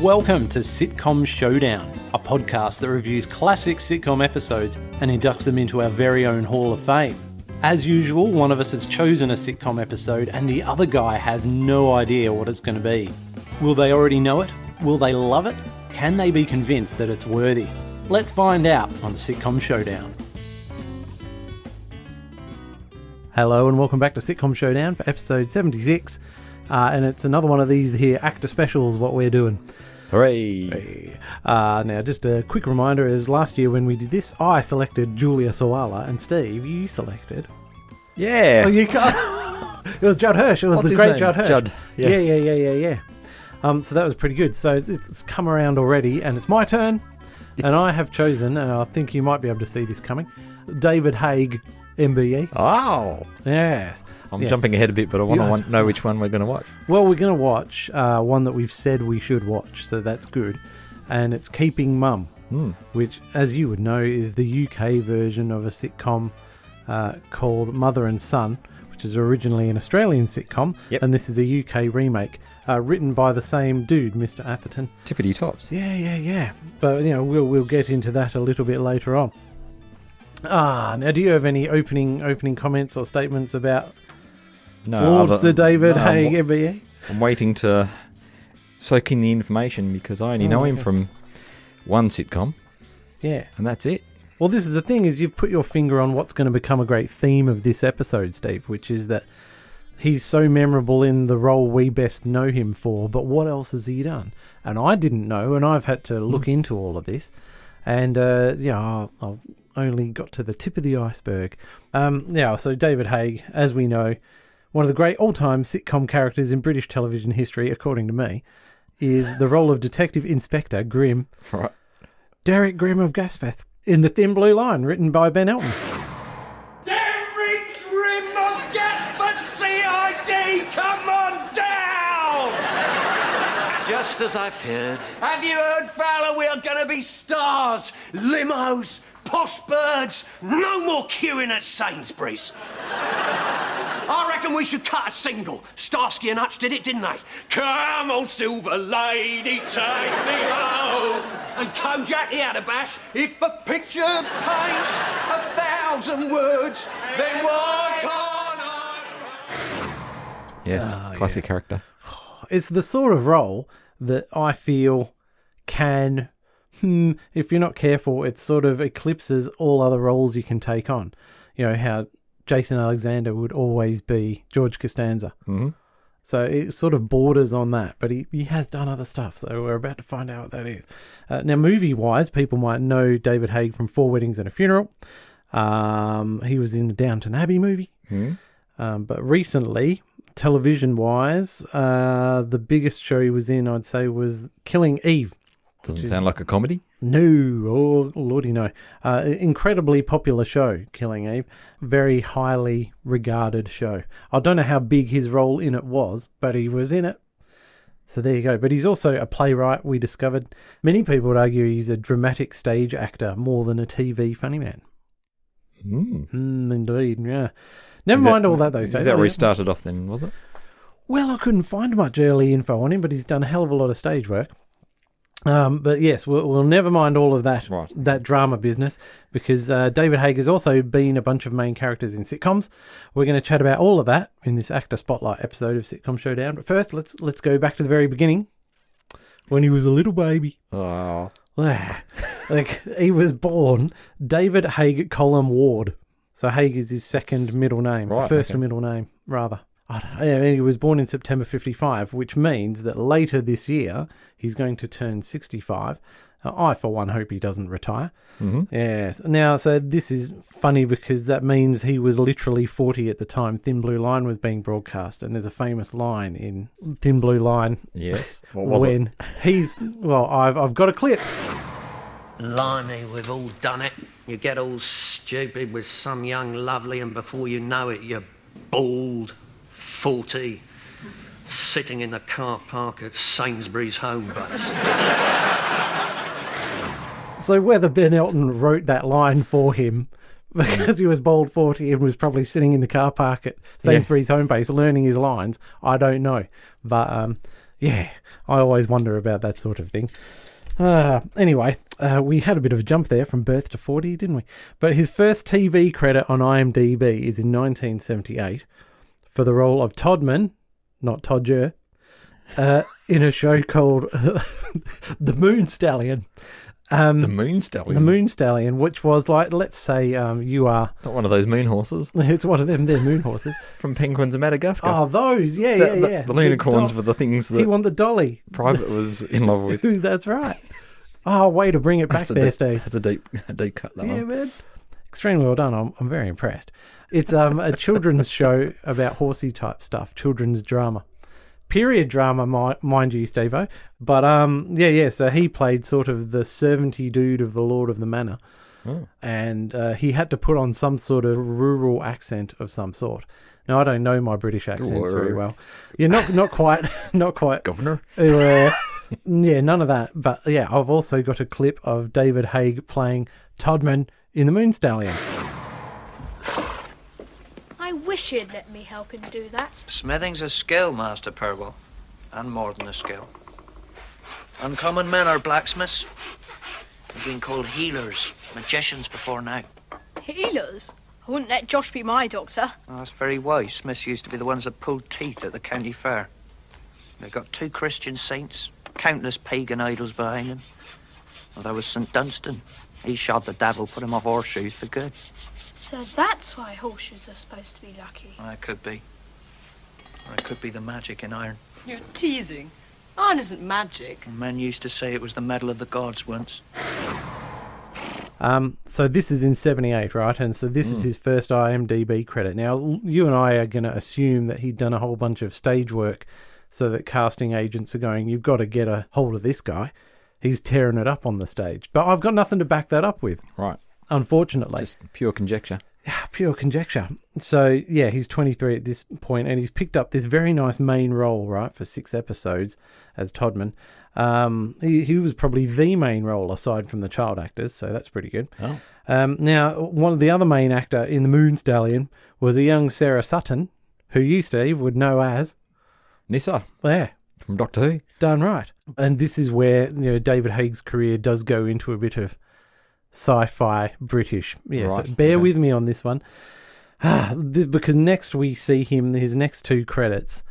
Welcome to Sitcom Showdown, a podcast that reviews classic sitcom episodes and inducts them into our very own Hall of Fame. As usual, one of us has chosen a sitcom episode and the other guy has no idea what it's going to be. Will they already know it? Will they love it? Can they be convinced that it's worthy? Let's find out on the Sitcom Showdown. Hello and welcome back to Sitcom Showdown for episode 76. And it's another one of these here actor specials what we're doing. Hooray! Hey. Now, just a quick reminder is last year when we did this, I selected Julia Sawalha, and Steve, you selected. Yeah. Oh, you can't. It was Judd Hirsch. It was What's the his great name? Judd Hirsch. Judd. Yes. Yeah. So that was pretty good. So it's come around already, and it's my turn, and I have chosen, and I think you might be able to see this coming, David Haig, MBE. Oh! Yes. I'm jumping ahead a bit, but I want to know which one we're going to watch. Well, we're going to watch one that we've said we should watch, so that's good. And it's Keeping Mum, which, as you would know, is the UK version of a sitcom called Mother and Son, which is originally an Australian sitcom, and this is a UK remake, written by the same dude, Mr. Atherton. Tippity tops. Yeah. But, you know, we'll get into that a little bit later on. Now, do you have any opening comments or statements about Lord Sir David Haig, MBE? I'm waiting to soak in the information because I only know him from one sitcom. Yeah. And that's it. Well, this is the thing, is you've put your finger on what's going to become a great theme of this episode, Steve, which is that he's so memorable in the role we best know him for, but what else has he done? And I didn't know, and I've had to look into all of this. And, I've only got to the tip of the iceberg. So David Haig, as we know, one of the great all-time sitcom characters in British television history, according to me, is the role of Detective Inspector Grimm. Right. Derek Grimm of Gasfeth in The Thin Blue Line, written by Ben Elton. Derek Grimm of Gasfeth CID, come on down! Just as I feared. Have you heard, fella? We are going to be stars, limos, posh birds, no more queuing at Sainsbury's. I reckon we should cut a single. Starsky and Hutch did it, didn't they? Come on, silver lady, take me home. And Kojak, he had a bash. If a picture paints 1,000 words, then what can I... Yes, classic character. It's the sort of role that I feel can, if you're not careful, it sort of eclipses all other roles you can take on. You know, how Jason Alexander would always be George Costanza. Mm-hmm. So it sort of borders on that, but he has done other stuff, so we're about to find out what that is. Now, movie-wise, people might know David Haig from 4 Weddings and a Funeral. He was in the Downton Abbey movie. Mm-hmm. But recently, television-wise, the biggest show he was in, I'd say, was Killing Eve. Doesn't sound like a comedy. No, oh lordy no. Incredibly popular show, Killing Eve. Very highly regarded show. I don't know how big his role in it was, but he was in it. So there you go. But he's also a playwright, we discovered. Many people would argue he's a dramatic stage actor more than a TV funny man. Indeed, yeah. Never mind all that though. Is that where he started off then, was it? Well, I couldn't find much early info on him, but he's done a hell of a lot of stage work. But yes, we'll never mind all of that that drama business, because David Haig has also been a bunch of main characters in sitcoms. We're going to chat about all of that in this Actor Spotlight episode of Sitcom Showdown. But first, let's go back to the very beginning, when he was a little baby. Oh, like he was born David Haig Colum Ward. So Haig is his second middle name, middle name rather. I don't know. Yeah, he was born in September 55, which means that later this year he's going to turn 65. I, for one, hope he doesn't retire. Mm-hmm. Yes. Now, so this is funny because that means he was literally 40 at the time Thin Blue Line was being broadcast, and there's a famous line in Thin Blue Line. Yes. When he's I've got a clip. Blimey, we've all done it. You get all stupid with some young lovely, and before you know it, you're bald, 40, sitting in the car park at Sainsbury's home base. So whether Ben Elton wrote that line for him because he was bald 40 and was probably sitting in the car park at Sainsbury's home base learning his lines, I don't know. But Yeah, I always wonder about that sort of thing. Anyway, we had a bit of a jump there from birth to 40, didn't we? But his first TV credit on IMDb is in 1978 for the role of Todman, not Todger, in a show called The Moon Stallion. The Moon Stallion? The Moon Stallion, which was like, let's say you are... Not one of those moon horses? It's one of them, they're moon horses. From Penguins of Madagascar. Oh, those, yeah. The unicorns were the things that... He won the dolly. Private was in love with. That's right. Oh, way to bring it back there, Steve. That's a deep cut, that one. Yeah, man. Extremely well done. I'm very impressed. It's a children's show about horsey type stuff, children's drama. Period drama, mind you, Steve-O. But, so he played sort of the servanty dude of the Lord of the Manor. Oh. And he had to put on some sort of rural accent of some sort. Now, I don't know my British accents very well. Yeah, not quite. Governor? Yeah, none of that. But, yeah, I've also got a clip of David Haig playing Todman in The Moon Stallion. I wish you'd let me help him do that. Smithing's a skill, Master Purwell, and more than a skill. Uncommon men are blacksmiths. They've been called healers, magicians before now. Healers? I wouldn't let Josh be my doctor. Oh, that's very wise. Smiths used to be the ones that pulled teeth at the county fair. They've got 2 Christian saints, countless pagan idols behind them. Well, there was St. Dunstan. He shot the devil, put him off horseshoes for good. So that's why horseshoes are supposed to be lucky. Well, it could be. Or it could be the magic in iron. You're teasing. Iron isn't magic. And men used to say it was the metal of the gods once. So this is in 78, right? And so this is his first IMDb credit. Now, you and I are going to assume that he'd done a whole bunch of stage work so that casting agents are going, you've got to get a hold of this guy. He's tearing it up on the stage. But I've got nothing to back that up with. Right. Unfortunately. Just pure conjecture. Yeah, pure conjecture. So, yeah, he's 23 at this point, and he's picked up this very nice main role, right, for 6 episodes as Todman. He was probably the main role aside from the child actors, so that's pretty good. Oh. Now, one of the other main actor in The Moon Stallion was a young Sarah Sutton, who you, Steve, would know as... Nyssa. Yeah. From Doctor Who. Done right. And this is where, David Haig's career does go into a bit of sci-fi British. Yeah, right. So bear with me on this one. Because next we see him, his next 2 credits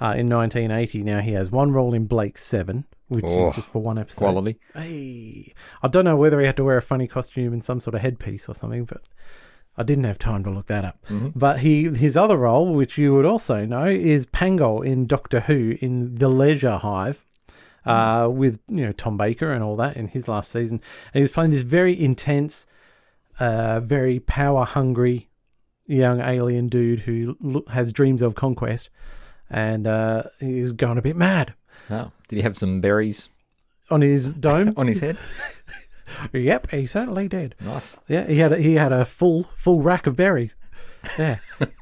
in 1980. Now he has one role in Blake 7, which is just for 1 episode. Quality. Hey, I don't know whether he had to wear a funny costume and some sort of headpiece or something, but I didn't have time to look that up. Mm-hmm. But his other role, which you would also know, is Pangol in Doctor Who in The Leisure Hive. With Tom Baker and all that in his last season, and he was playing this very intense, very power-hungry young alien dude who has dreams of conquest, and he's going a bit mad. Oh, did he have some berries on his dome? On his head? Yep, he certainly did. Nice. Yeah, he had a full rack of berries. Yeah,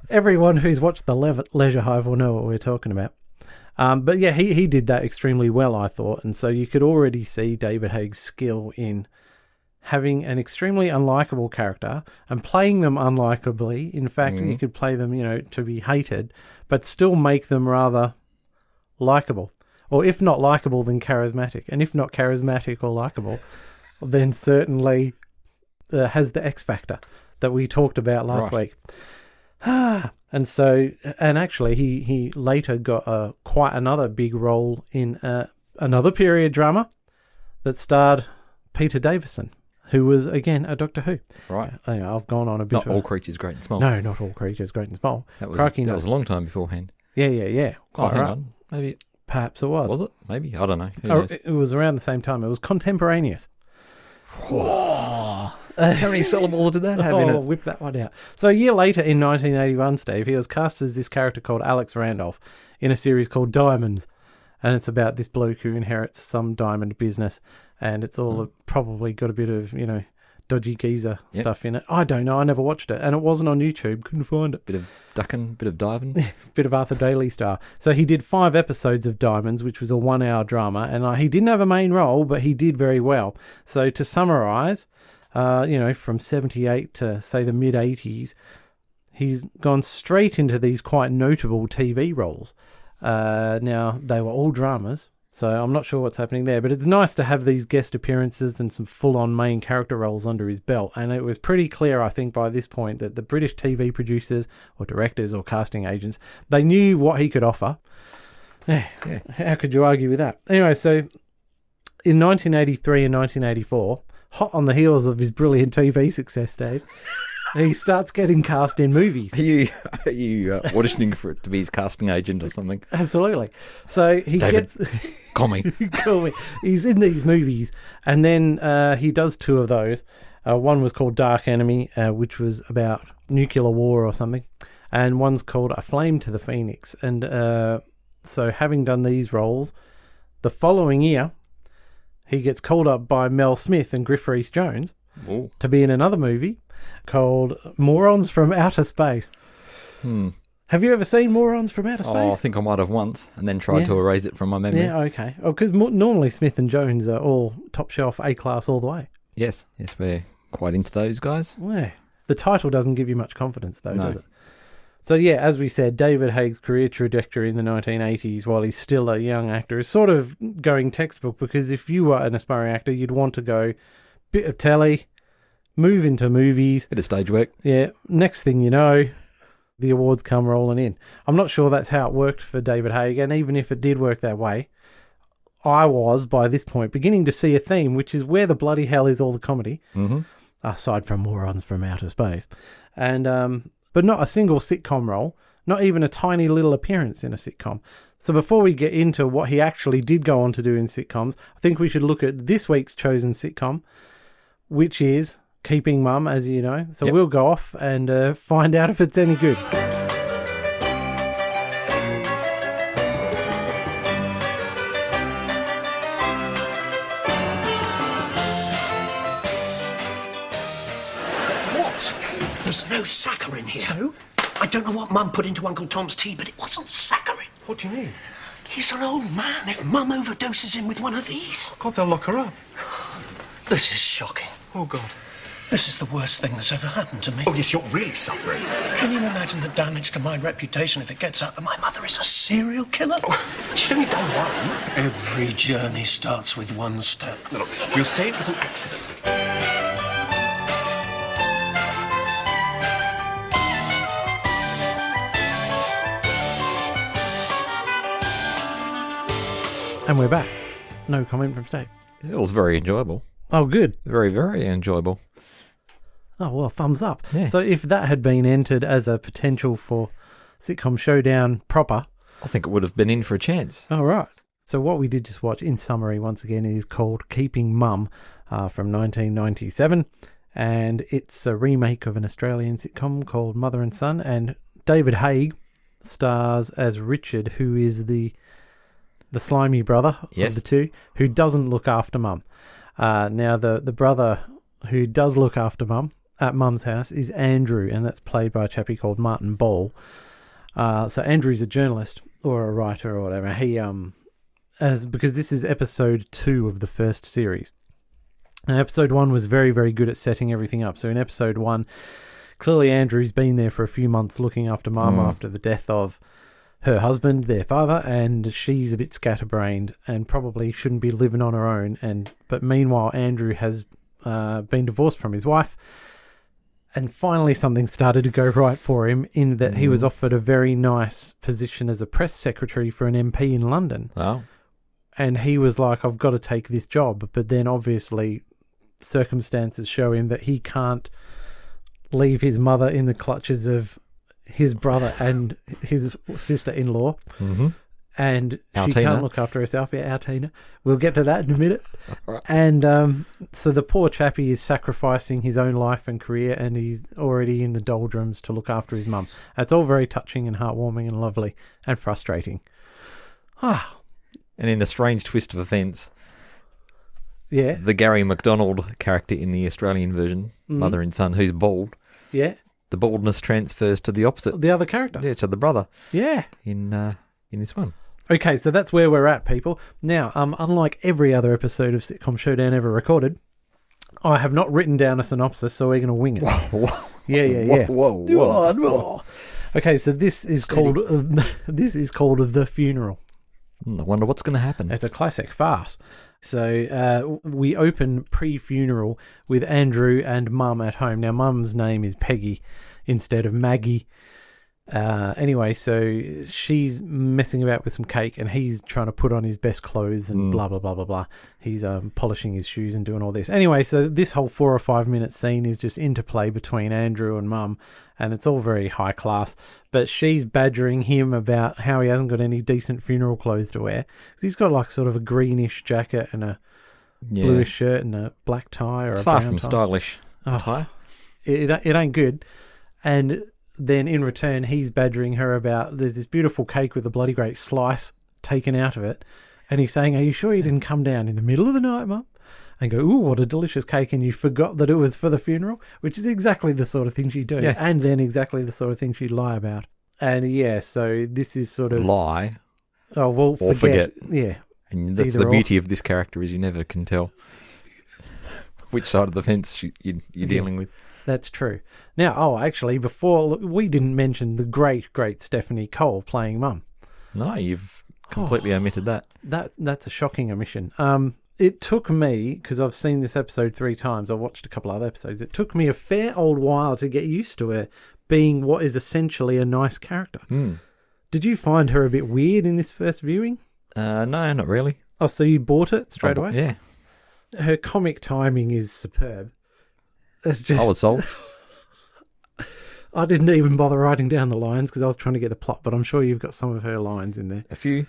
everyone who's watched The Leisure Hive will know what we're talking about. But yeah, he did that extremely well, I thought. And so you could already see David Haig's skill in having an extremely unlikable character and playing them unlikably. In fact, you could play them, to be hated, but still make them rather likable. Or if not likable, then charismatic. And if not charismatic or likable, then certainly has the X factor that we talked about last week. And so, and actually, he later got quite another big role in another period drama that starred Peter Davison, who was, again, a Doctor Who. Right. I've gone on a bit Not All Creatures Great and Small. No, not All Creatures Great and Small. That was a long time beforehand. Yeah. Quite hang right. on. Maybe. Perhaps it was. Was it? Maybe. I don't know. Who knows? It was around the same time. It was contemporaneous. Whoa. How many syllables did that have in it? Whip that one out. So a year later in 1981, Steve, he was cast as this character called Alex Randolph in a series called Diamonds. And it's about this bloke who inherits some diamond business. And it's all probably got a bit of, dodgy geezer stuff in it. I don't know. I never watched it. And it wasn't on YouTube. Couldn't find it. Bit of ducking, bit of diving. Bit of Arthur Daly style. So he did 5 episodes of Diamonds, which was a 1-hour drama. And he didn't have a main role, but he did very well. So to summarise... from 78 to, say, the mid-80s, he's gone straight into these quite notable TV roles. Now, they were all dramas, so I'm not sure what's happening there, but it's nice to have these guest appearances and some full-on main character roles under his belt, and it was pretty clear, I think, by this point that the British TV producers or directors or casting agents, they knew what he could offer. Yeah. How could you argue with that? Anyway, so in 1983 and 1984, hot on the heels of his brilliant TV success, Dave, he starts getting cast in movies. Are you auditioning for it to be his casting agent or something? Absolutely. So he David, call me. Call me. He's in these movies, and then he does two of those. One was called Dark Enemy, which was about nuclear war or something, and one's called A Flame to the Phoenix. And so having done these roles, the following year, he gets called up by Mel Smith and Griff Rhys-Jones to be in another movie called Morons from Outer Space. Have you ever seen Morons from Outer Space? Oh, I think I might have once, and then tried to erase it from my memory. Yeah, okay. Oh, because normally Smith and Jones are all top shelf A-class all the way. Yes, we're quite into those guys. Yeah. The title doesn't give you much confidence, though, No. does it? So, yeah, as we said, David Haig's career trajectory in the 1980s, while he's still a young actor, is sort of going textbook, because if you were an aspiring actor, you'd want to go bit of telly, move into movies. Bit of stage work. Yeah, next thing you know, the awards come rolling in. I'm not sure that's how it worked for David Haig, and even if it did work that way, I was, by this point, beginning to see a theme, which is where the bloody hell is all the comedy, aside from Morons from Outer Space. And but not a single sitcom role, not even a tiny little appearance in a sitcom. So before we get into what he actually did go on to do in sitcoms, I think we should look at this week's chosen sitcom, which is Keeping Mum, as you know. So we'll go off and find out if it's any good. There's no saccharin in here. So? I don't know what Mum put into Uncle Tom's tea, but it wasn't saccharin. What do you mean? He's an old man. If Mum overdoses him with one of these... God, they'll lock her up. This is shocking. Oh, God. This is the worst thing that's ever happened to me. Oh, yes, you're really suffering. Can you imagine the damage to my reputation if it gets out that my mother is a serial killer? Oh, she's only done one. Every journey starts with one step. No, look, we'll say it was an accident. And we're back. No comment from Steve. It was very enjoyable. Oh, good. Very, very enjoyable. Oh, well, thumbs up. Yeah. So if that had been entered as a potential for Sitcom Showdown proper... I think it would have been in for a chance. All right. So what we did just watch, in summary, once again, is called Keeping Mum from 1997. And it's a remake of an Australian sitcom called Mother and Son. And David Haig stars as Richard, who is the slimy brother of the two, who doesn't look after Mum. Now, the brother who does look after Mum at Mum's house is Andrew, and that's played by a chappie called Martin Ball. So Andrew's a journalist or a writer or whatever. He because this is episode 2 of the first series. And episode 1 was very, very good at setting everything up. So in episode 1, clearly Andrew's been there for a few months looking after Mum after the death of her husband, their father, and she's a bit scatterbrained and probably shouldn't be living on her own. But meanwhile, Andrew has been divorced from his wife, and finally something started to go right for him in that he was offered a very nice position as a press secretary for an MP in London. Oh. And he was like, I've got to take this job. But then obviously circumstances show him that he can't leave his mother in the clutches of his brother and his sister-in-law, and Our she Tina. can't look after herself. Yeah, our Tina. We'll get to that in a minute. And so the poor chappie is sacrificing his own life and career, and he's already in the doldrums to look after his mum. It's all very touching and heartwarming and lovely and frustrating. And in a strange twist of events, Yeah, the Gary MacDonald character in the Australian version, Mother and Son, who's bald, yeah. the baldness transfers to the opposite. The other character. Yeah, to the brother Yeah. in this one. Okay, so that's where we're at, people. Now, unlike every other episode of Sitcom Showdown ever recorded, I have not written down a synopsis, so we're going to wing it. Whoa. Yeah. Whoa. Okay, so this is called The Funeral. I wonder what's going to happen. It's a classic farce. So we open pre-funeral with Andrew and Mum at home. Now, Mum's name is Peggy instead of Maggie. Anyway, so she's messing about with some cake and he's trying to put on his best clothes and blah, blah, blah, blah, blah. He's polishing his shoes and doing all this. Anyway, so this whole 4 or 5 minute scene is just interplay between Andrew and Mum, and it's all very high class. But she's badgering him about how he hasn't got any decent funeral clothes to wear. 'Cause he's got like sort of a greenish jacket and a bluish shirt and a black tie or it's a far brown from tie. stylish attire. It ain't good. And then in return, he's badgering her about there's this beautiful cake with a bloody great slice taken out of it. And he's saying, are you sure you didn't come down in the middle of the night, Mum? And go, ooh, what a delicious cake. And you forgot that it was for the funeral, which is exactly the sort of thing she'd do. Yeah. And then exactly the sort of thing she'd lie about. And yeah, so this is sort of... Lie. Oh, well, Or forget. Yeah. And that's Either the or. beauty of this character is you never can tell which side of the fence you're dealing with. That's true. Now, actually, before we didn't mention the great, great Stephanie Cole playing Mum. No, you've completely omitted that. That's a shocking omission. It took me, because I've seen this episode 3 times, I've watched a couple other episodes, it took me a fair old while to get used to her being what is essentially a nice character. Did you find her a bit weird in this first viewing? No, not really. Oh, so you bought it straight away? Yeah. Her comic timing is superb. It's just... I was sold. I didn't even bother writing down the lines because I was trying to get the plot, but I'm sure you've got some of her lines in there. A few.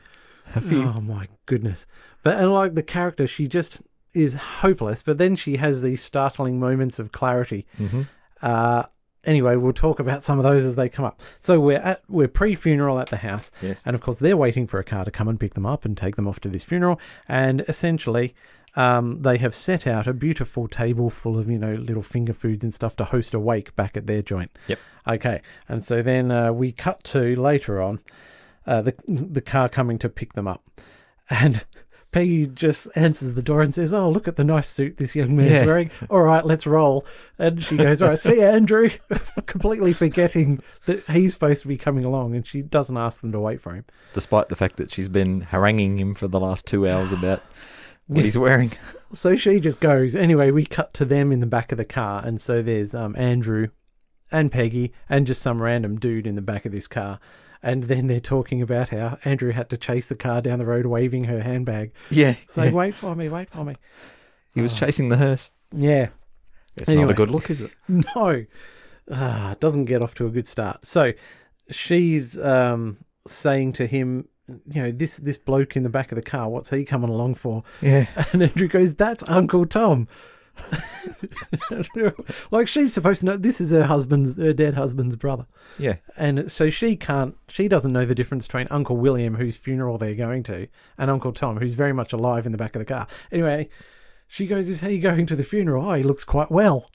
Oh my goodness. But and like the character, she just is hopeless, but then she has these startling moments of clarity. Anyway, we'll talk about some of those as they come up. So we're pre-funeral at the house. Yes. And of course they're waiting for a car to come and pick them up and take them off to this funeral. And essentially they have set out a beautiful table full of, little finger foods and stuff to host a wake back at their joint. Yep. Okay. And so then we cut to later on the car coming to pick them up. And Peggy just answers the door and says, oh, look at the nice suit this young man's wearing. All right, let's roll. And she goes, all right, see you, Andrew, completely forgetting that he's supposed to be coming along, and she doesn't ask them to wait for him. Despite the fact that she's been haranguing him for the last 2 hours about what he's wearing. So she just goes. Anyway, we cut to them in the back of the car, and so there's Andrew and Peggy and just some random dude in the back of this car. And then they're talking about how Andrew had to chase the car down the road waving her handbag. Yeah. Saying, wait for me, wait for me. He was chasing the hearse. Yeah. It's not a good look, is it? No. It doesn't get off to a good start. So she's saying to him, this bloke in the back of the car, what's he coming along for? Yeah. And Andrew goes, that's Uncle Tom. Like she's supposed to know this is her dead husband's brother. Yeah. And so she doesn't know the difference between Uncle William, whose funeral they're going to, and Uncle Tom, who's very much alive in the back of the car. Anyway, she goes, is he going to the funeral? Oh, he looks quite well.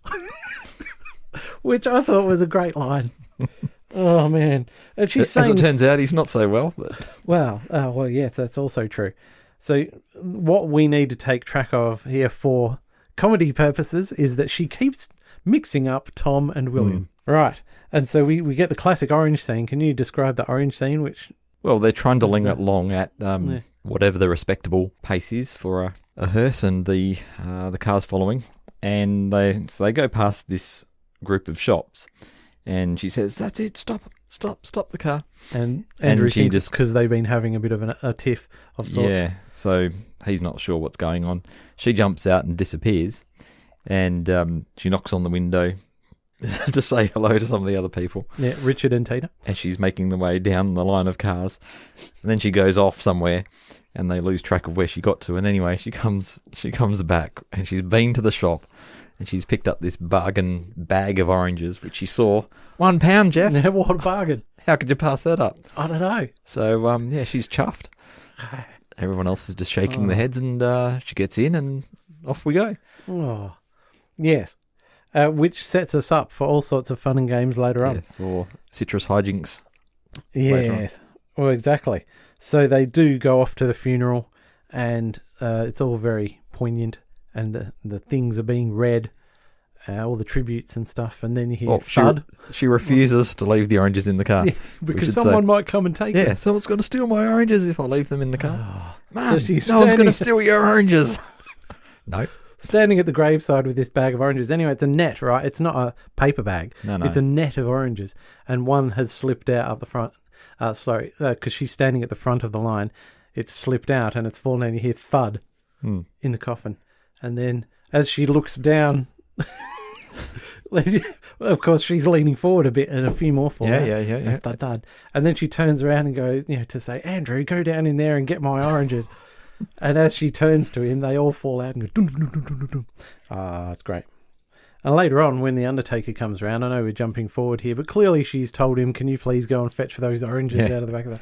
Which I thought was a great line. Oh man. And she's saying, as it turns out, he's not so well, but well, yes, that's also true. So what we need to take track of here for comedy purposes is that she keeps mixing up Tom and William. Right. And so we get the classic orange scene. Can you describe the orange scene? Well, they're trundling along at whatever the respectable pace is for a hearse, and the car's following. And they go past this group of shops, and she says, that's it, stop the car. And Andrew she thinks just, it's because they've been having a bit of a tiff of sorts. Yeah, so he's not sure what's going on. She jumps out and disappears, and she knocks on the window to say hello to some of the other people. Yeah, Richard and Tina. And she's making the way down the line of cars. And then she goes off somewhere, and they lose track of where she got to. And anyway, she comes back, and she's been to the shop, and she's picked up this bargain bag of oranges, which she saw. £1, Jeff. Yeah, what a bargain. How could you pass that up? I don't know. So, she's chuffed. Everyone else is just shaking their heads, and she gets in, and off we go. Oh, yes. Which sets us up for all sorts of fun and games later on. For citrus hijinks. Yes. Well, exactly. So they do go off to the funeral, and it's all very poignant, and the things are being read, all the tributes and stuff, and then you hear Well, thud. she refuses to leave the oranges in the car. Yeah, because someone might come and take them. Yeah, someone's going to steal my oranges if I leave them in the car. Man, So she's no one's going to standing- steal your oranges. No. Standing at the graveside with this bag of oranges. Anyway, it's a net, right? It's not a paper bag. No. It's a net of oranges, and one has slipped out up the front. Because she's standing at the front of the line. It's slipped out and it's fallen, and you hear thud in the coffin. And then as she looks down, of course, she's leaning forward a bit, and a few more fall out. Yeah. Thud, thud. And then she turns around and goes, to say, Andrew, go down in there and get my oranges. And as she turns to him, they all fall out and go, dum, dum, dum, dum, dum, dum. It's great. And later on, when the Undertaker comes around, I know we're jumping forward here, but clearly she's told him, can you please go and fetch those oranges out of the back of the...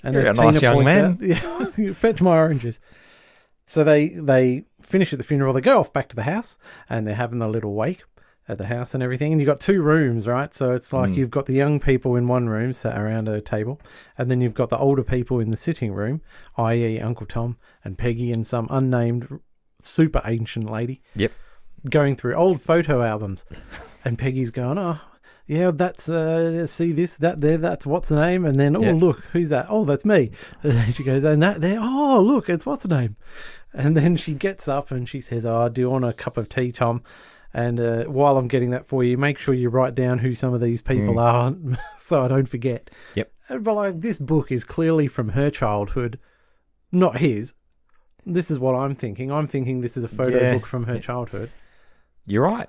And You're as a nice Tina young points man. out, fetch my oranges. So they finish at the funeral, they go off back to the house, and they're having a little wake at the house and everything. And you've got two rooms, right? So it's like you've got the young people in one room sat around a table, and then you've got the older people in the sitting room, i.e. Uncle Tom and Peggy and some unnamed super ancient lady. Yep. Going through old photo albums. And Peggy's going, oh, yeah, that's, see this, that there, that's what's the name? And then, look, who's that? Oh, that's me. And then she goes, and that there, oh, look, it's what's the name? And then she gets up and she says, oh, do you want a cup of tea, Tom? And while I'm getting that for you, make sure you write down who some of these people are so I don't forget. Yep. But like, this book is clearly from her childhood, not his. This is what I'm thinking. I'm thinking this is a photo book from her childhood. You're right.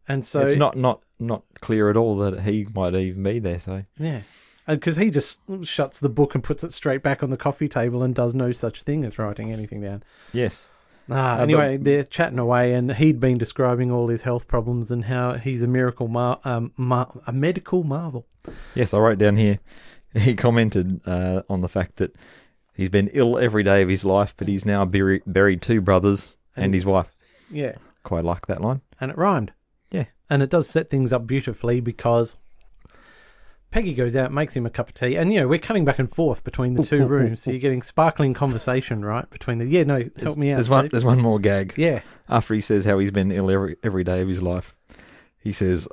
And so it's not clear at all that he might even be there. So yeah, because he just shuts the book and puts it straight back on the coffee table and does no such thing as writing anything down. yes. Anyway, they're chatting away, and he'd been describing all his health problems and how he's a miracle, a medical marvel. Yes, I wrote down here. He commented on the fact that he's been ill every day of his life, but he's now buried two brothers and his wife. Yeah. Quite like that line. And it rhymed. Yeah. And it does set things up beautifully because Peggy goes out, makes him a cup of tea, and, we're cutting back and forth between the two rooms, so you're getting sparkling conversation, right, between the... help me out, There's one more gag. Yeah. After he says how he's been ill every day of his life, he says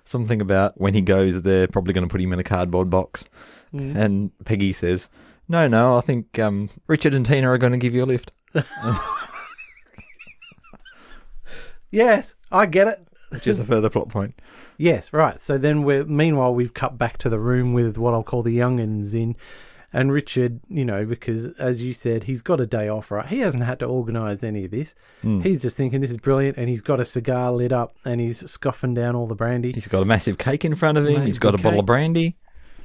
something about when he goes, they're probably going to put him in a cardboard box. And Peggy says, no, I think Richard and Tina are going to give you a lift. Yes, I get it. Which is a further plot point. Yes, right. So then meanwhile we've cut back to the room with what I'll call the young'uns in, and Richard, because as you said, he's got a day off, right? He hasn't had to organise any of this. He's just thinking this is brilliant, and he's got a cigar lit up, and he's scoffing down all the brandy. He's got a massive cake in front of him. He's got a bottle of brandy.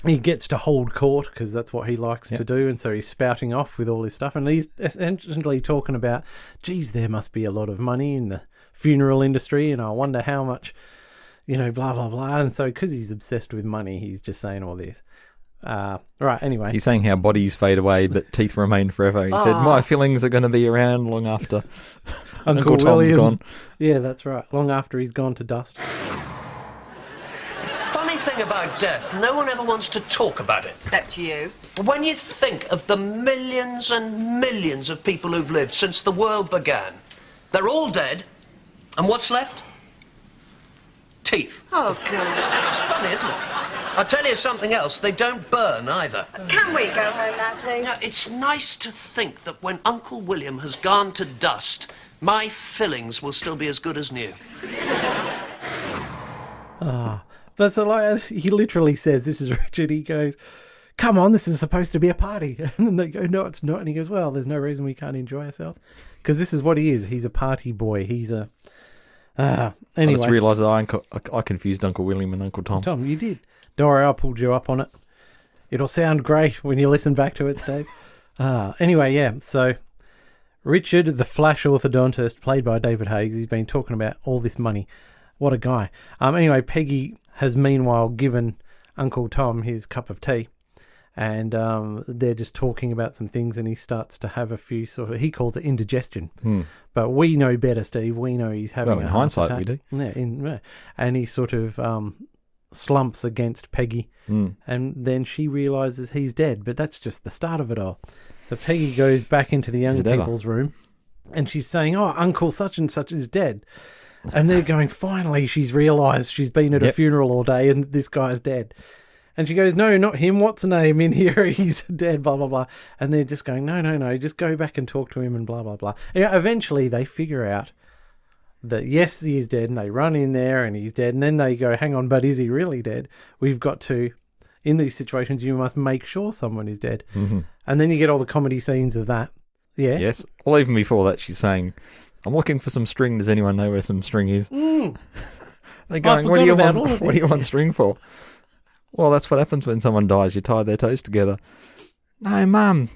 He gets to hold court because that's what he likes to do, and so he's spouting off with all this stuff, and he's essentially talking about, geez, there must be a lot of money in the funeral industry, and I wonder how much, blah, blah, blah. And so because he's obsessed with money, he's just saying all this. Right, anyway. He's saying how bodies fade away, but teeth remain forever. He said, my fillings are going to be around long after Uncle Tom's Williams. gone. Yeah, that's right. Long after he's gone to dust. Funny thing about death, no one ever wants to talk about it. Except you. When you think of the millions and millions of people who've lived since the world began, they're all dead, and what's left? Teeth. Oh, God. It's funny, isn't it? I'll tell you something else, they don't burn either. Can we go home now, please? Now, it's nice to think that when Uncle William has gone to dust, my fillings will still be as good as new. But so like, he literally says, this is Richard, he goes, come on, this is supposed to be a party. And then they go, no, it's not. And he goes, well, there's no reason we can't enjoy ourselves. Because this is what he is. He's a party boy. He's a... anyway. I just realised that I confused Uncle William and Uncle Tom. Tom, you did. Don't worry, I pulled you up on it. It'll sound great when you listen back to it, Steve. Anyway, yeah, so Richard, the Flash orthodontist, played by David Haig, he's been talking about all this money. What a guy. Anyway, Peggy has meanwhile given Uncle Tom his cup of tea. And they're just talking about some things, and he starts to have a few he calls it indigestion. But we know better, Steve. We know he's having in hindsight, we do. Yeah, and he sort of slumps against Peggy, and then she realises he's dead. But that's just the start of it all. So Peggy goes back into the young people's room, and she's saying, oh, Uncle such and such is dead. And they're going, finally, she's realised she's been at a funeral all day and this guy's dead. And she goes, no, not him. What's the name in here? He's dead, blah, blah, blah. And they're just going, no, just go back and talk to him and blah, blah, blah. And eventually they figure out that, yes, he is dead. And they run in there and he's dead. And then they go, hang on, but is he really dead? We've got to, in these situations, you must make sure someone is dead. Mm-hmm. And then you get all the comedy scenes of that. Yeah. Yes. Well, even before that, she's saying, I'm looking for some string. Does anyone know where some string is? They're going, what do you want string for? Well, that's what happens when someone dies. You tie their toes together. No, Mum.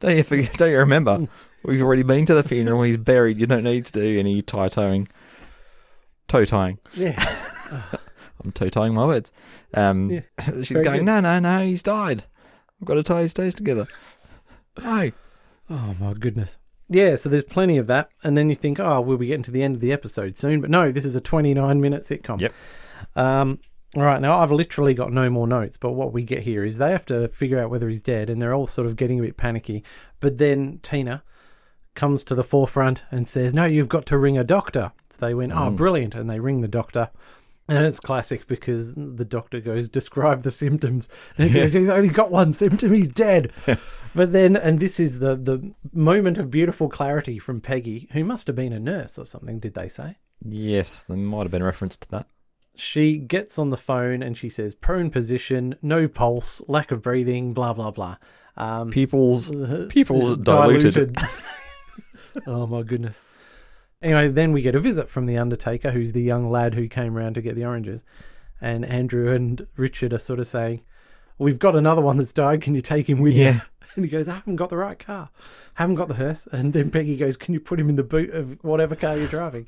Don't you remember? We've already been to the funeral. He's buried. You don't need to do any toe tying. Yeah. I'm toe tying my words. She's Very going, good. no, he's died. I've got to tie his toes together. No. Oh, my goodness. Yeah, so there's plenty of that. And then you think, oh, we'll be getting to the end of the episode soon. But no, this is a 29-minute sitcom. Yep. All right, now I've literally got no more notes, but what we get here is they have to figure out whether he's dead, and they're all sort of getting a bit panicky. But then Tina comes to the forefront and says, no, you've got to ring a doctor. So they went, oh, brilliant, and they ring the doctor. And it's classic because the doctor goes, describe the symptoms. And he goes, he's only got one symptom, he's dead. But then, and this is the moment of beautiful clarity from Peggy, who must have been a nurse or something, did they say? Yes, there might have been reference to that. She gets on the phone and she says, prone position, no pulse, lack of breathing, blah, blah, blah. Pupils diluted. Oh, my goodness. Anyway, then we get a visit from the Undertaker, who's the young lad who came round to get the oranges. And Andrew and Richard are sort of saying, we've got another one that's died. Can you take him with you? And he goes, I haven't got the right car. Haven't got the hearse. And then Peggy goes, can you put him in the boot of whatever car you're driving?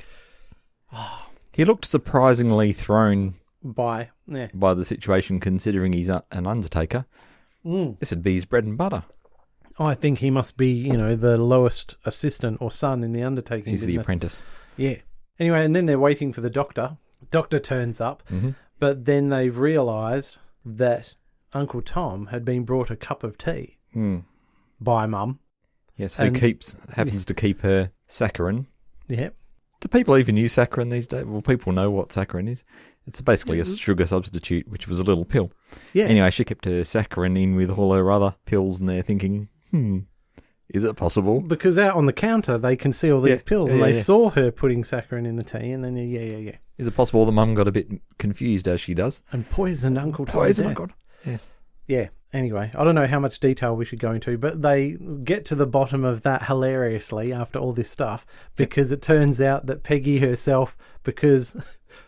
He looked surprisingly thrown by the situation, considering he's an undertaker. This would be his bread and butter. I think he must be, the lowest assistant or son in the undertaking He's business. the apprentice. Yeah. Anyway, and then they're waiting for the doctor. Doctor turns up, but then they've realised that Uncle Tom had been brought a cup of tea by Mum. Yes, who happens to keep her saccharin. Yeah. Do people even use saccharin these days? Well, people know what saccharin is. It's basically a sugar substitute, which was a little pill. Yeah. Anyway, she kept her saccharin in with all her other pills, and they're thinking, is it possible? Because out on the counter, they can see all these pills, and they saw her putting saccharin in the tea, and then, yeah. Is it possible the mum got a bit confused, as she does? And poisoned Uncle Tom. Poisoned, God. Yes. Yeah. Anyway, I don't know how much detail we should go into, but they get to the bottom of that hilariously after all this stuff, because it turns out that Peggy herself, because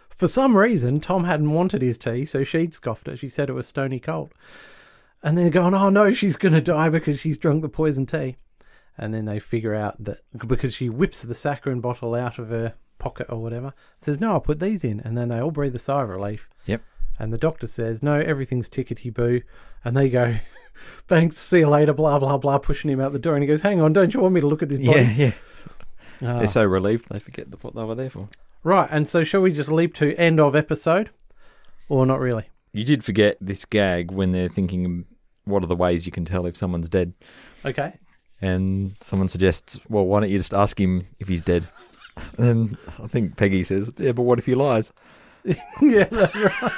for some reason Tom hadn't wanted his tea, so she'd scoffed it. She said it was stony cold. And they're going, oh no, she's going to die because she's drunk the poison tea. And then they figure out that because she whips the saccharin bottle out of her pocket or whatever, says, no, I'll put these in. And then they all breathe a sigh of relief. Yep. And the doctor says, no, everything's tickety-boo. And they go, thanks, see you later, blah, blah, blah, pushing him out the door. And he goes, hang on, don't you want me to look at this body? Yeah. They're so relieved they forget what they were there for. Right, and so shall we just leap to end of episode? Or not really? You did forget this gag when they're thinking, what are the ways you can tell if someone's dead? Okay. And someone suggests, well, why don't you just ask him if he's dead? And I think Peggy says, yeah, but what if he lies? Yeah, that's right.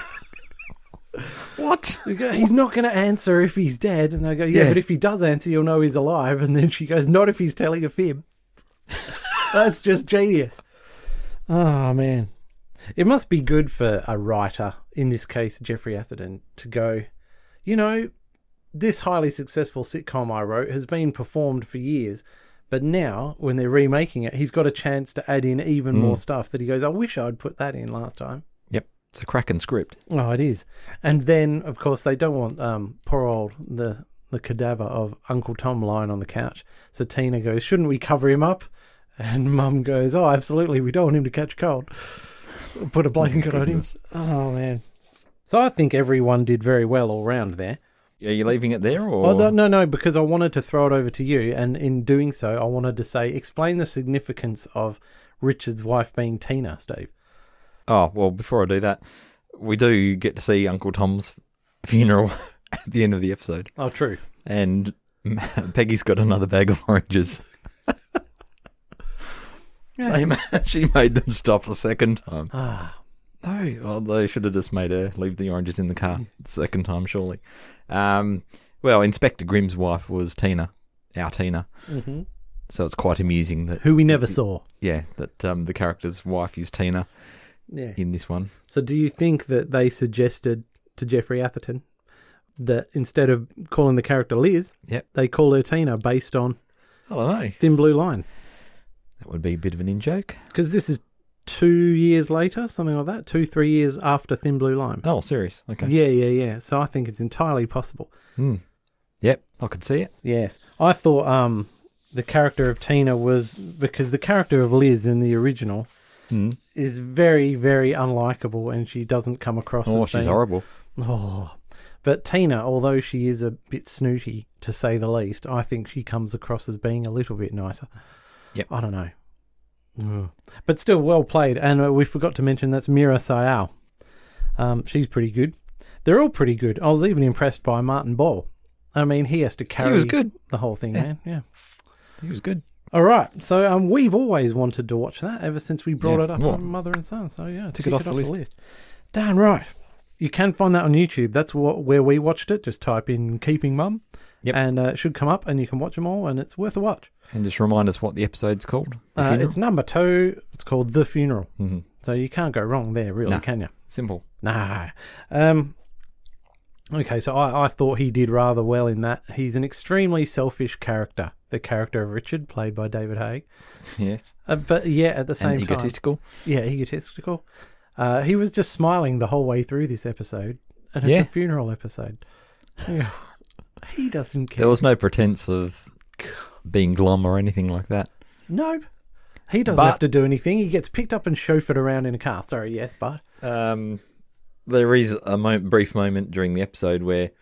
What? He's not going to answer if he's dead. And they go, yeah, but if he does answer, you'll know he's alive. And then she goes, not if he's telling a fib. That's just genius. Oh, man. It must be good for a writer, in this case, Jeffrey Atherton, to go, this highly successful sitcom I wrote has been performed for years. But now, when they're remaking it, he's got a chance to add in even more stuff that he goes, I wish I'd put that in last time. Yep. It's a cracking script. Oh, it is. And then, of course, they don't want poor old the cadaver of Uncle Tom lying on the couch. So Tina goes, shouldn't we cover him up? And Mum goes, oh, absolutely. We don't want him to catch cold. Put a blanket on him. Oh, man. So I think everyone did very well all round there. Are you leaving it there? Or? Oh, no, because I wanted to throw it over to you. And in doing so, I wanted to say, explain the significance of Richard's wife being Tina, Steve. Oh, well, before I do that, we do get to see Uncle Tom's funeral at the end of the episode. Oh, true. And Peggy's got another bag of oranges. She made them stop a second time. Ah, No, well, they should have just made her leave the oranges in the car the second time, surely. Well, Inspector Grimm's wife was Tina, our Tina. mm-hmm. So it's quite amusing that... Who we never saw. Yeah, that the character's wife is Tina Yeah. in this one. So do you think that they suggested to Jeffrey Atherton that instead of calling the character Liz, Yep. they call her Tina based on I don't know. Thin Blue Line? That would be a bit of an in-joke. Because this is 2 years later, something like that. 2-3 years after Thin Blue Line. Oh, serious? Okay. Yeah. So I think it's entirely possible. Yep, I could see it. Yes. I thought the character of Tina was... Because the character of Liz in the original is very, very unlikable, and she doesn't come across as she's being... horrible. Oh. But Tina, although she is a bit snooty, to say the least, I think she comes across as being a little bit nicer. Yep. I don't know. But still well played. And we forgot to mention that's Mira Sayal. She's pretty good. They're all pretty good. I was even impressed by Martin Ball. I mean, he has to carry was good. the whole thing, man. Yeah. He was good. All right. So we've always wanted to watch that ever since we brought Yeah. it up Well, on Mother and Son. So, yeah, tick it off the list. Damn right. You can find that on YouTube. That's where we watched it. Just type in Keeping Mum. Yep. And it should come up and you can watch them all, and it's worth a watch. And just remind us what the episode's called. The Funeral? It's number 2. It's called The Funeral. Mm-hmm. So you can't go wrong there, really, No. can you? Simple. No. Okay, so I thought he did rather well in that. He's an extremely selfish character, the character of Richard, played by David Haig. Yes. But yeah, at the same And time... egotistical. Yeah, egotistical. He was just smiling the whole way through this episode, and it's Yeah. a funeral episode. Yeah. He doesn't care. There was no pretense of being glum or anything like that. Nope. He doesn't have to do anything. He gets picked up and chauffeured around in a car. Sorry, yes, but... There is a brief moment during the episode where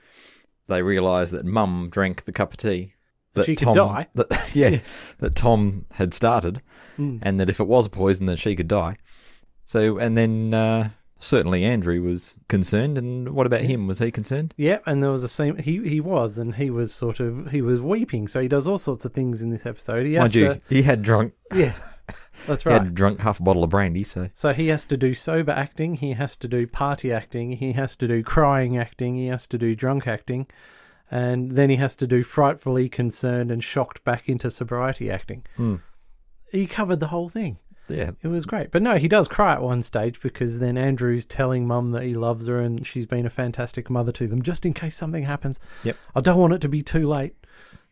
they realise that Mum drank the cup of tea. That She could die. That Tom had started, and that if it was poison, then she could die. So, and then certainly Andrew was concerned. And what about him? Was he concerned? Yeah, and there was a scene. He was, and he was weeping. So he does all sorts of things in this episode. He has Mind you, he had drunk. Yeah, that's He right. had drunk half a bottle of brandy. So he has to do sober acting. He has to do party acting. He has to do crying acting. He has to do drunk acting. And then he has to do frightfully concerned and shocked back into sobriety acting. He covered the whole thing. Yeah. It was great. But no, he does cry at one stage because then Andrew's telling Mum that he loves her and she's been a fantastic mother to them, just in case something happens. Yep. I don't want it to be too late.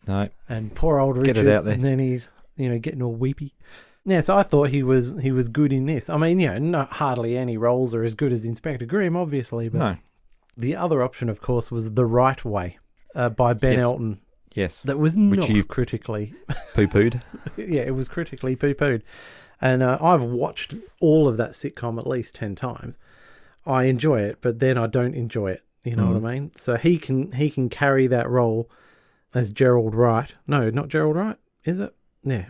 No. And poor old Richard. Get it out there. And then he's, getting all weepy. Yeah, so I thought he was good in this. I mean, hardly any roles are as good as Inspector Grimm, obviously. But No. the other option, of course, was The Right Way by Ben Yes. Elton. Yes. That was Which not you've critically... poo-pooed. Yeah, it was critically poo-pooed. And I've watched all of that sitcom at least 10 times. I enjoy it, but then I don't enjoy it. You know what I mean? So he can carry that role as Gerald Wright. No, not Gerald Wright, is it? Yeah.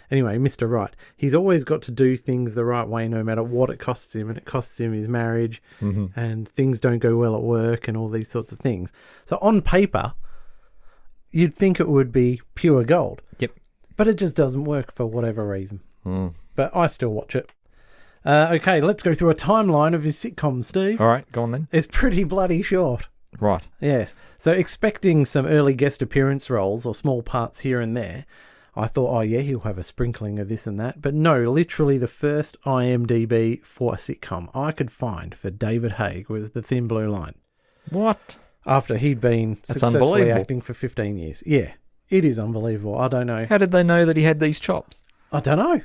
Anyway, Mr. Wright. He's always got to do things the right way no matter what it costs him. And it costs him his marriage. And things don't go well at work and all these sorts of things. So on paper, you'd think it would be pure gold. Yep. But it just doesn't work for whatever reason. But I still watch it. Okay, let's go through a timeline of his sitcom, Steve. All right, go on then. It's pretty bloody short. Right. Yes. So expecting some early guest appearance roles or small parts here and there, I thought, oh yeah, he'll have a sprinkling of this and that. But no, literally the first IMDb for a sitcom I could find for David Haig was The Thin Blue Line. What? After he'd been That's successfully unbelievable. acting for 15 years. Yeah, it is unbelievable. I don't know. How did they know that he had these chops? I don't know.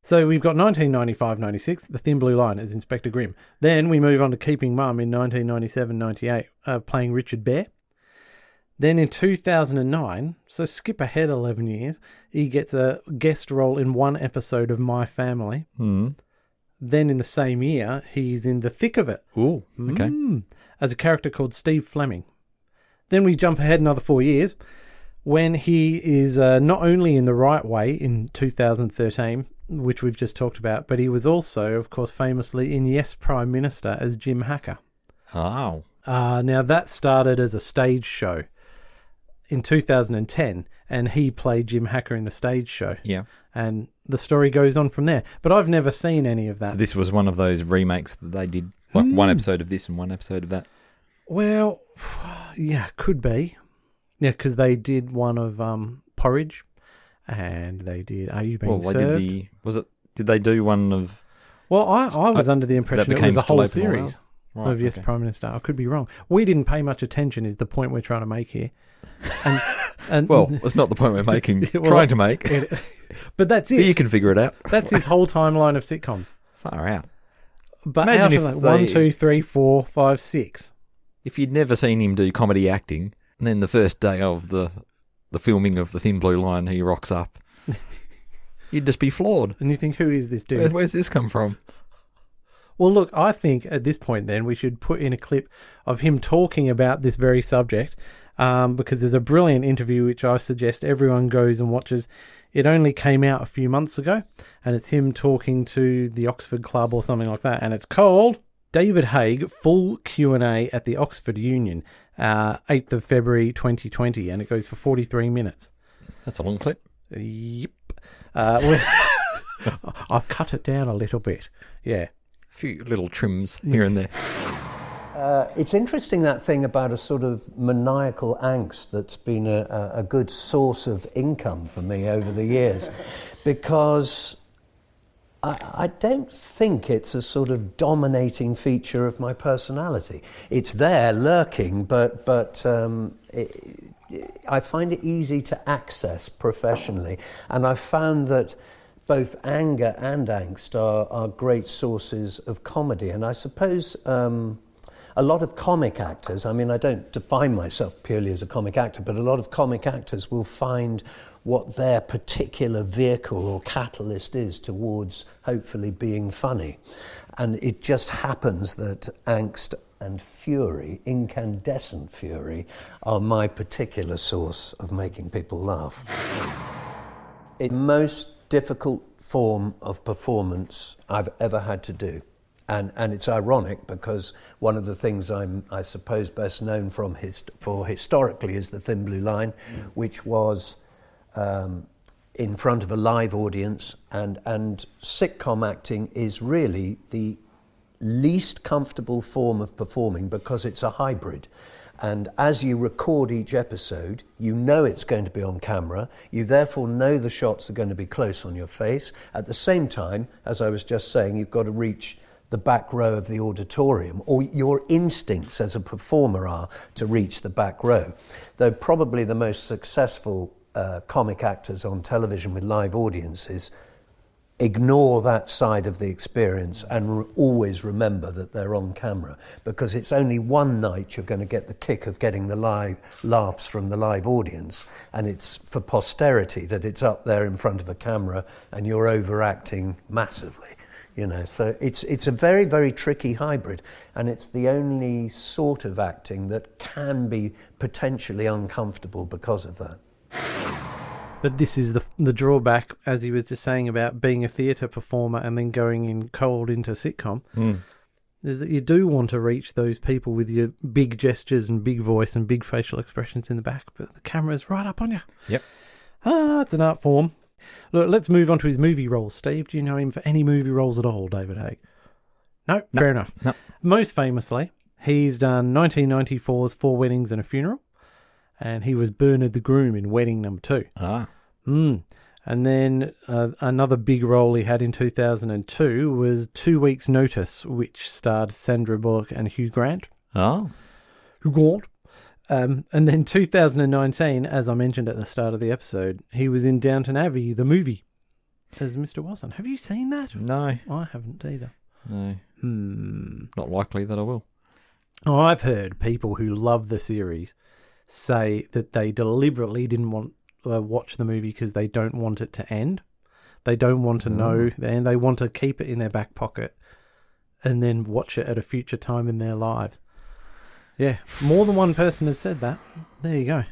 So we've got 1995-96, The Thin Blue Line as Inspector Grimm. Then we move on to Keeping Mum in 1997-98, playing Richard Bear. Then in 2009, so skip ahead 11 years, he gets a guest role in one episode of My Family. Then in the same year, he's in The Thick of It. Ooh, okay. As a character called Steve Fleming. Then we jump ahead another 4 years when he is not only in The Right Way in 2013, which we've just talked about, but he was also, of course, famously in Yes, Prime Minister as Jim Hacker. Oh. Now, that started as a stage show. in 2010, and he played Jim Hacker in the stage show. Yeah. And the story goes on from there. But I've never seen any of that. So this was one of those remakes that they did, like one episode of this and one episode of that. Well, yeah, could be. Yeah, because they did one of Porridge, and they did Are You Being Served? Did they do one of... Well, I was under the impression it was a whole Still Open or series Right, of Yes, okay. Prime Minister. I could be wrong. We didn't pay much attention is the point we're trying to make here. And Well, that's not the point we're making. Well, trying to make. But that's But you it. can figure it out. That's his whole timeline of sitcoms. Far out. But Imagine out if of like they- 1, 2, 3, 4, 5, 6. If you'd never seen him do comedy acting, and then the first day of the filming of The Thin Blue Line, he rocks up, you'd just be floored. And you think, who is this dude? Where's this come from? Well, look, I think at this point then we should put in a clip of him talking about this very subject because there's a brilliant interview which I suggest everyone goes and watches. It only came out a few months ago, and it's him talking to the Oxford Club or something like that, and it's called David Haig, Full Q&A at the Oxford Union, 8th of February 2020, and it goes for 43 minutes. That's a long clip. Yep. I've cut it down a little bit, yeah. A few little trims here and there. It's interesting, that thing about a sort of maniacal angst that's been a good source of income for me over the years, because I don't think it's a sort of dominating feature of my personality. It's there, lurking, but I find it easy to access professionally, and I've found that both anger and angst are great sources of comedy. And I suppose a lot of comic actors, I mean, I don't define myself purely as a comic actor, but a lot of comic actors will find what their particular vehicle or catalyst is towards hopefully being funny. And it just happens that angst and fury, incandescent fury, are my particular source of making people laugh. It's the most difficult form of performance I've ever had to do. And it's ironic because one of the things I suppose best known for historically is The Thin Blue Line, which was in front of a live audience, and sitcom acting is really the least comfortable form of performing because it's a hybrid. And as you record each episode, you know it's going to be on camera. You therefore know the shots are going to be close on your face. At the same time, as I was just saying, you've got to reach the back row of the auditorium, or your instincts as a performer are to reach the back row. Though probably the most successful comic actors on television with live audiences ignore that side of the experience and always remember that they're on camera, because it's only one night you're going to get the kick of getting the live laughs from the live audience, and it's for posterity that it's up there in front of a camera and you're overacting massively. You know, so it's a very, very tricky hybrid, and it's the only sort of acting that can be potentially uncomfortable because of that. But this is the drawback, as he was just saying, about being a theatre performer and then going in cold into sitcom, is that you do want to reach those people with your big gestures and big voice and big facial expressions in the back, but the camera's right up on you. Yep. It's an art form. Look, let's move on to his movie roles. Steve, do you know him for any movie roles at all, David Haig? No, fair enough. No. Most famously, he's done 1994's 4 Weddings and a Funeral, and he was Bernard the Groom in Wedding Number 2. Ah. And then another big role he had in 2002 was 2 Weeks' Notice, which starred Sandra Bullock and Hugh Grant. Oh. Hugh Grant. And then 2019, as I mentioned at the start of the episode, he was in Downton Abbey, the movie, as Mr. Watson. Have you seen that? No. I haven't either. No. Not likely that I will. Oh, I've heard people who love the series say that they deliberately didn't want watch the movie because they don't want it to end. They don't want to know, and they want to keep it in their back pocket and then watch it at a future time in their lives. Yeah, more than one person has said that. There you go.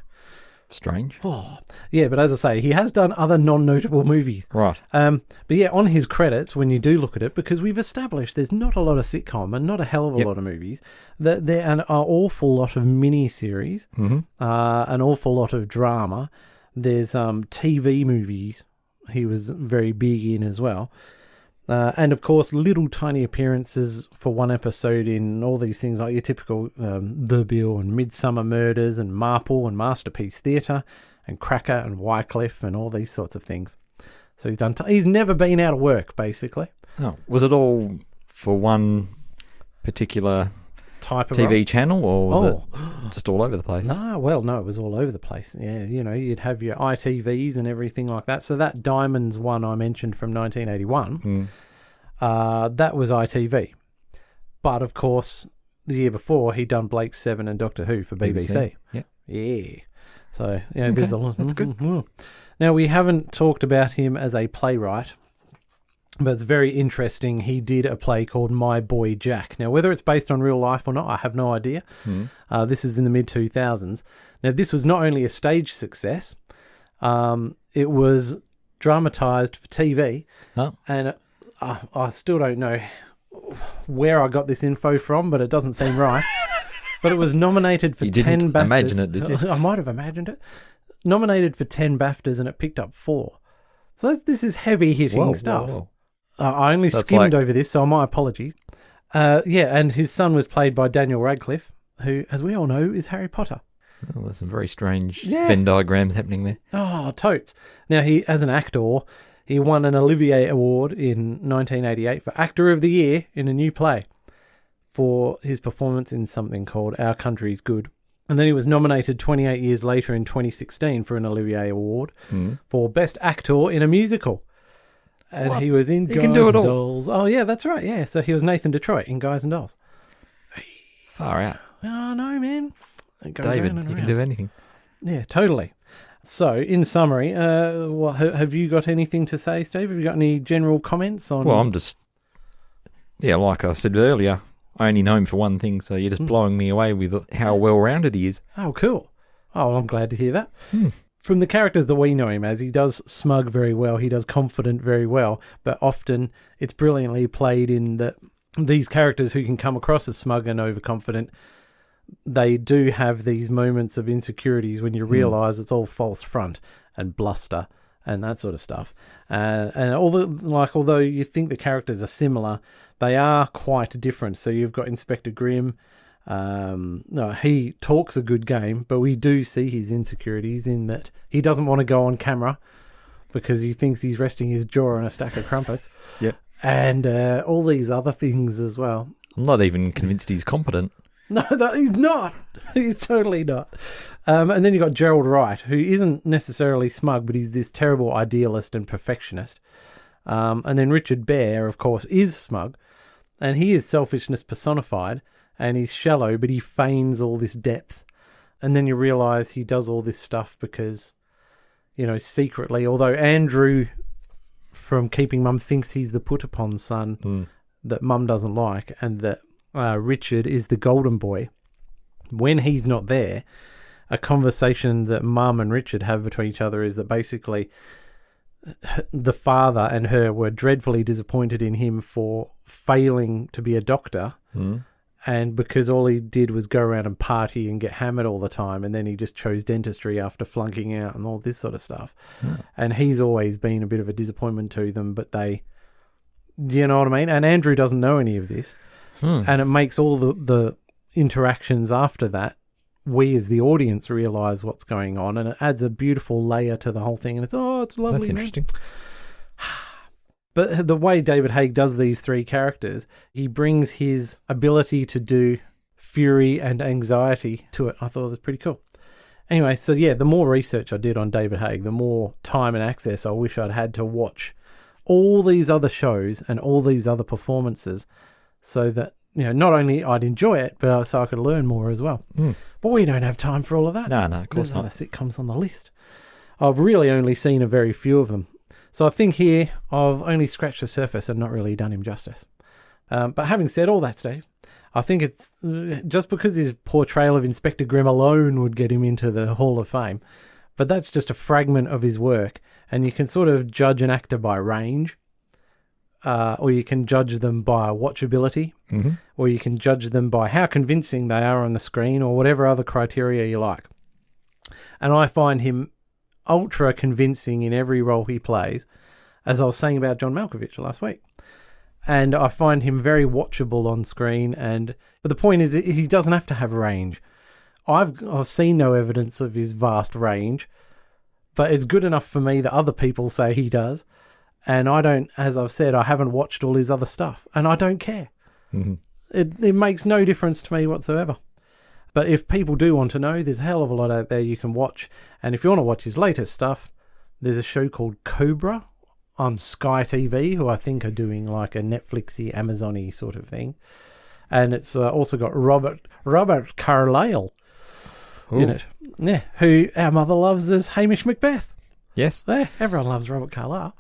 Strange. Oh, yeah, but as I say, he has done other non-notable movies. Right. But yeah, on his credits, when you do look at it, because we've established there's not a lot of sitcom and not a hell of a lot of movies, that there are an awful lot of mini-series, an awful lot of drama. There's TV movies he was very big in as well. And of course, little tiny appearances for one episode in all these things like your typical The Bill and Midsummer Murders and Marple and Masterpiece Theatre and Cracker and Wycliffe and all these sorts of things. So he's done. He's never been out of work, basically. Oh, was it all for one particular Type of TV role? channel, or was it just all over the place? No, it was all over the place. Yeah, you'd have your ITVs and everything like that. So that Diamonds one I mentioned from 1981, that was ITV. But of course, the year before, he'd done Blake's Seven and Doctor Who for BBC. Yeah. So, there's a lot. That's good. Now, we haven't talked about him as a playwright, but it's very interesting. He did a play called My Boy Jack. Now, whether it's based on real life or not, I have no idea. This is in the mid-2000s. Now, this was not only a stage success, it was dramatised for TV. And I still don't know where I got this info from, but it doesn't seem right. But it was nominated for 10 BAFTAs. Imagine it, did you? I might have imagined it. Nominated for 10 BAFTAs, and it picked up 4. So this is heavy-hitting stuff. Whoa. I only skimmed over this, so my apologies. And his son was played by Daniel Radcliffe, who, as we all know, is Harry Potter. Oh, there's some very strange Venn diagrams happening there. Oh, totes. Now, he, as an actor, he won an Olivier Award in 1988 for Actor of the Year in a new play for his performance in something called Our Country's Good. And then he was nominated 28 years later in 2016 for an Olivier Award for Best Actor in a Musical. And he was in Guys can do it and all. Dolls. Oh, yeah, that's right. Yeah, so he was Nathan Detroit in Guys and Dolls. Far out. Oh, no, man. It goes David, round and you can round. do anything. Yeah, totally. So, in summary, have you got anything to say, Steve? Have you got any general comments on... Well, I'm just... Yeah, like I said earlier, I only know him for one thing, so you're just blowing me away with how well-rounded he is. Oh, cool. Oh, I'm glad to hear that. From the characters that we know him as, he does smug very well, he does confident very well, but often it's brilliantly played in that these characters who can come across as smug and overconfident, they do have these moments of insecurities when you realise it's all false front and bluster and that sort of stuff. And although you think the characters are similar, they are quite different. So you've got Inspector Grimm. He talks a good game, but we do see his insecurities in that he doesn't want to go on camera because he thinks he's resting his jaw on a stack of crumpets. Yep. And all these other things as well. I'm not even convinced he's competent. No, he's not. He's totally not. And then you've got Gerald Wright, who isn't necessarily smug, but he's this terrible idealist and perfectionist. And then Richard Bear, of course, is smug, and he is selfishness personified, and he's shallow, but he feigns all this depth. And then you realise he does all this stuff because, secretly, although Andrew from Keeping Mum thinks he's the put-upon son that Mum doesn't like, and that Richard is the golden boy, when he's not there, a conversation that Mum and Richard have between each other is that basically the father and her were dreadfully disappointed in him for failing to be a doctor, and because all he did was go around and party and get hammered all the time, and then he just chose dentistry after flunking out and all this sort of stuff. And he's always been a bit of a disappointment to them, but do you know what I mean? And Andrew doesn't know any of this. And it makes all the interactions after that, we as the audience realise what's going on, and it adds a beautiful layer to the whole thing, and it's lovely. That's interesting. But the way David Haig does these three characters, he brings his ability to do fury and anxiety to it. I thought it was pretty cool. Anyway, so yeah, the more research I did on David Haig, the more time and access I wish I'd had to watch all these other shows and all these other performances, so that, not only I'd enjoy it, but so I could learn more as well. But we don't have time for all of that. No, of course not. There's other sitcoms on the list. I've really only seen a very few of them. So I think here I've only scratched the surface and not really done him justice. But having said all that, Steve, I think it's just because his portrayal of Inspector Grimm alone would get him into the Hall of Fame, But that's just a fragment of his work, and you can sort of judge an actor by range, or you can judge them by watchability, or you can judge them by how convincing they are on the screen, or whatever other criteria you like. And I find him ultra convincing in every role he plays, as I was saying about John Malkovich last week. And I find him very watchable on screen. But the point is, he doesn't have to have range. I've seen no evidence of his vast range, but it's good enough for me that other people say he does. And I don't, as I've said, I haven't watched all his other stuff, and I don't care. It makes no difference to me whatsoever. But if people do want to know, there's a hell of a lot out there you can watch. And if you want to watch his latest stuff, there's a show called Cobra on Sky TV, who I think are doing like a Netflixy, Amazon-y sort of thing. And it's also got Robert Carlyle in it. Yeah, who our mother loves as Hamish Macbeth. Yes. Yeah, everyone loves Robert Carlyle.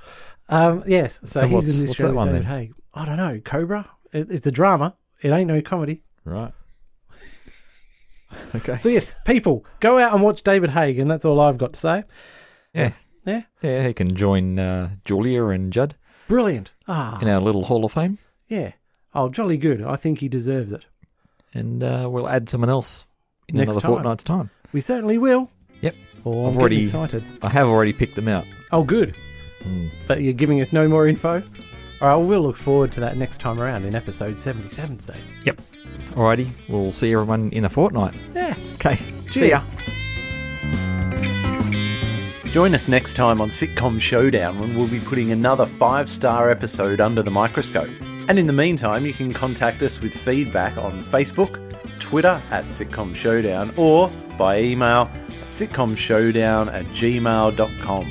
Yes, so he's in this what's show that with one David then? Haig. I don't know, Cobra. It's a drama. It ain't no comedy. Right. Okay. So yes, people, go out and watch David Haig, and that's all I've got to say. Yeah. Yeah. Yeah, he can join Julia and Judd Brilliant. in our little Hall of Fame. Yeah. Oh, jolly good. I think he deserves it. And we'll add someone else in Next another time. fortnight's time. We certainly will. Yep. Oh, I've I'm getting excited. I have already picked them out. Oh, good. But you're giving us no more info? All right, well, we'll look forward to that next time around in episode 77, Steve. Yep. Alrighty, we'll see everyone in a fortnight. Yeah. Okay. Cheers. See ya. Join us next time on Sitcom Showdown, when we'll be putting another 5-star episode under the microscope. And in the meantime, you can contact us with feedback on Facebook, Twitter @Sitcom Showdown, or by email sitcomshowdown@gmail.com.